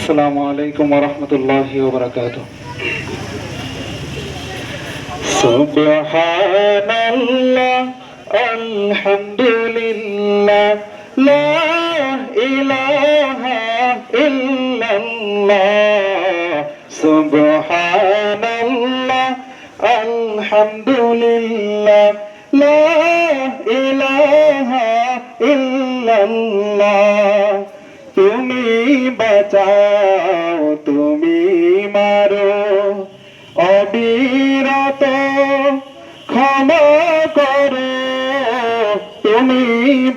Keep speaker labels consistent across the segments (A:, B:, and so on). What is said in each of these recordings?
A: আসসালামু আলাইকুম ওয়া রাহমাতুল্লাহি ওয়া বারাকাতুহু। সুবহানাল্লাহ আলহামদুলিল্লাহ লা ইলাহা ইল্লাল্লাহ। সুবহানাল্লাহ আলহামদুলিল্লাহ লা ইলাহা ইল্লাল্লাহ। তুমি বাঁচাও তুমি মারো অবিরত ক্ষমা করো। তুমি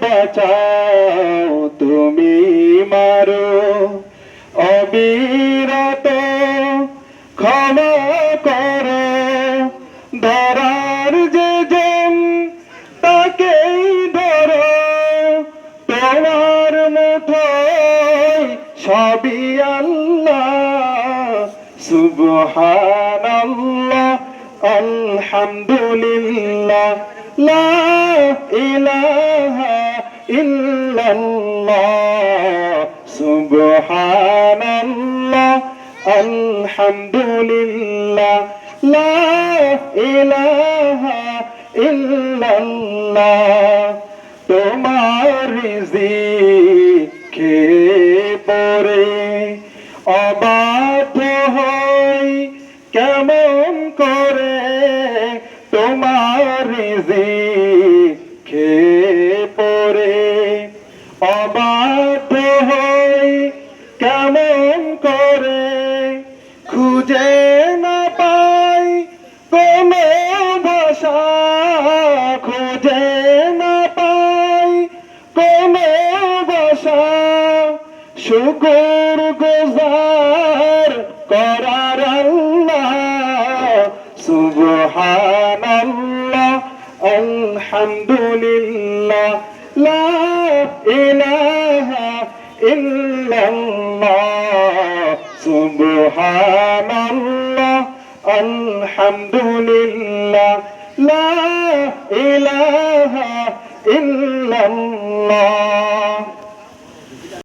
A: বাঁচাও তুমি মারো অবিরত ক্ষমা করো। ধরার যে জন তাকেই ধরো, তোমার মুঠোয় সবই আল্লাহ। সুবহানাল্লাহ আলহামদুলিল্লাহ লা ইলাহা ইল্লাল্লাহ। সুবহানাল্লাহ আলহামদুলিল্লাহ লা ইলাহা ইল্লাল্লাহ। তোমার রিজিকে পরে অবাধ্য হই কেমন করে। তোমার রিজিকে পরে অবাধ্য হই কেমন করে। খুঁজে না পাই কোনো ভাষা, খুঁজে না পাই কোনো ভাষা শুকর গুজার করার আল্লাহ। সুবহানাল্লাহ আলহামদুলিল্লাহ লা ইলাহা ইল্লাল্লাহ। সুবহানাল্লাহ আলহামদুলিল্লাহ লা ইলাহা ইল্লাল্লাহ।